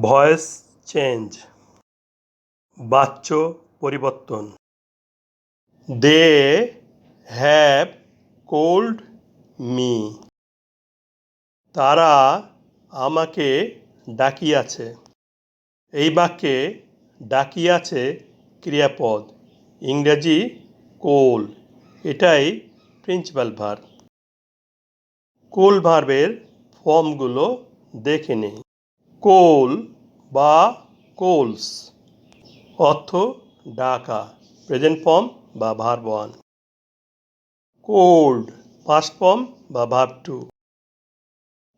Voice change, বাচ্য পরিবর্তন। They have cold me, তারা আমাকে ডাকিয়াছে। এই বাক্যে ডাকিয়াছে ক্রিয়াপদ, ইংরেজি কোল, এটাই প্রিন্সিপাল ভার্ব। কোল ভার্বের ফর্মগুলো দেখে নেই। কোল বা কোলস অর্থ ডাকা, প্রেজেন্ট ফর্ম বা ভার্ব 1। কোল্ড পাস্ট ফর্ম বা ভার্ব 2।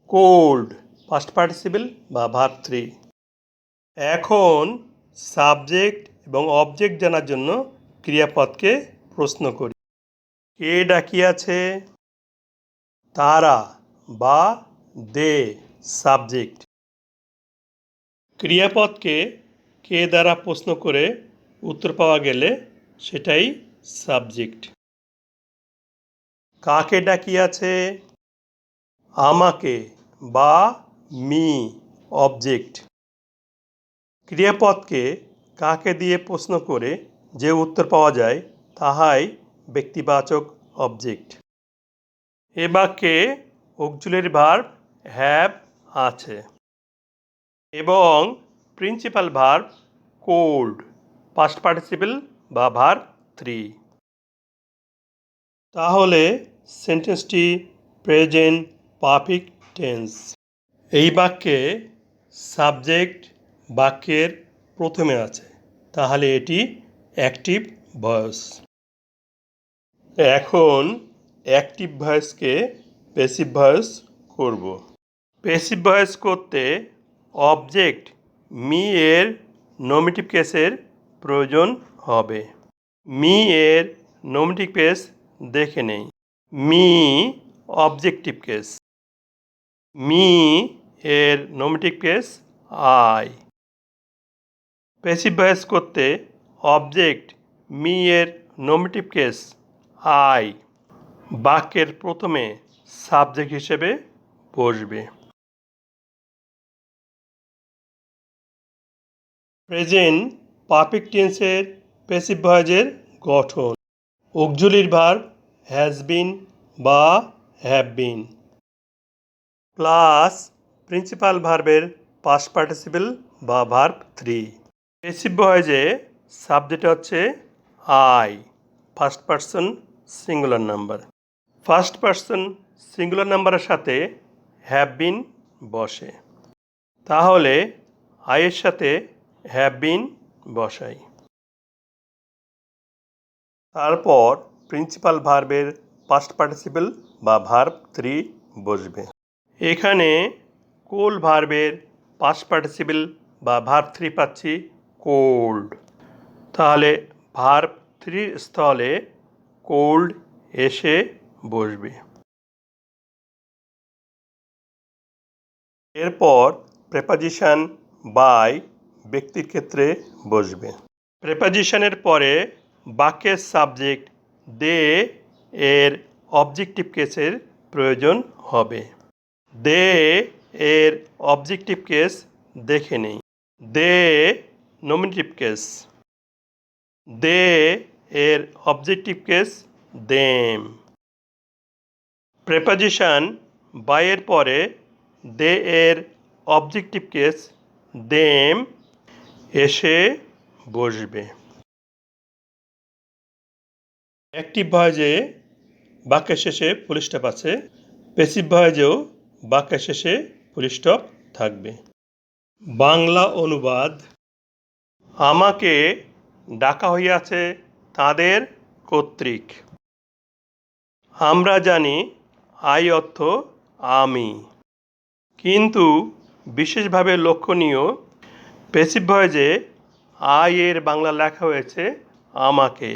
কোল্ড পাস্ট পার্টিসিপল বা ভার্ব 3। এখন সাবজেক্ট এবং অবজেক্ট জানার জন্য ক্রিয়াপদকে প্রশ্ন করি। কে ডাকিয়াছে? তারা বা দে সাবজেক্ট। ক্রিয়াপদকে কে দ্বারা প্রশ্ন করে উত্তর পাওয়া গেলে সেটাই সাবজেক্ট। কাকে ডাকিয়াছে? আমাকে বা মি অবজেক্ট। ক্রিয়াপদকে কাকে দিয়ে প্রশ্ন করে যে উত্তর পাওয়া যায় তাহাই ব্যক্তিবাচক অবজেক্ট। এ বাক্যে অক্সিলারি ভার্ব হ্যাভ আছে এবং principal verb cold past participle বা ভার্ব 3। তাহলে সেন্টেন্সটি প্রেজেন্ট পারফেক্ট টেন্স। এই বাক্যে সাবজেক্ট বাক্যের প্রথমে আছে, তাহলে এটি অ্যাক্টিভ ভয়েস। এখন অ্যাক্টিভ ভয়েসকে প্যাসিভ ভয়েস করব। প্যাসিভ ভয়েস করতে অবজেক্ট মি এর নমিনেটিভ কেসের প্রয়োজন হবে। মি এর নমিনেটিভ কেস দেখে নেই। Me objective case. মি এর nominative case I. Passive voice করতে অবজেক্ট মি এর নমিনেটিভ কেস আই বাক্যের প্রথমে সাবজেক্ট হিসেবে বসবে। প্রেজেন্ট পারফেক্ট টেন্সের প্যাসিভ ভয়েসের গঠন। অক্সিলারি ভার্ব হ্যাজ বিন বা হ্যাভ বিন প্লাস প্রিন্সিপাল ভার্বের পাস্ট পার্টিসিপল বা ভার্ব 3। প্যাসিভ ভয়েসে সাবজেক্ট হচ্ছে I, first person singular number. First person singular নাম্বারের সাথে হ্যাভ বিন বসে, তাহলে আইয়ের সাথে হ্যাভ বিন বসাই। তারপর প্রিন্সিপাল ভার্বের পাস্ট পার্টিসিপল বা ভার্ব 3 বসবে। এখানে কোল ভার্বের পাস্ট পার্টিসিপল বা ভার্ব 3 পাচ্ছি কোল্ড, তাহলে ভার্ব 3 স্থলে কোল্ড এসে বসবে। এরপর প্রেপোজিশন বাই ব্যক্তির ক্ষেত্রে বসবে। প্রেপোজিশনের পরে বাক্যের সাবজেক্ট দে এর অবজেক্টিভ কেসের প্রয়োজন হবে। দে এর অবজেক্টিভ কেস দেখে নেই। দে নমিনেটিভ কেস। দে এর objective case them. Preposition by এর পরে দে এর অবজেক্টিভ কেস দেম এসে বসবে। অ্যাক্টিভ ভয়েসে বাক্যের শেষে ফুল স্টপ আছে, প্যাসিভ ভয়েসেও বাক্যের শেষে ফুল স্টপ থাকবে। বাংলা অনুবাদ। আমাকে ডাকা হইয়াছে তাদের কর্তৃক। আমরা জানি আই অর্থ আমি, কিন্তু বিশেষভাবে লক্ষণীয় প্যাসিভ ভয়েসে আই এর বাংলা লেখা হয়েছে আমাকে।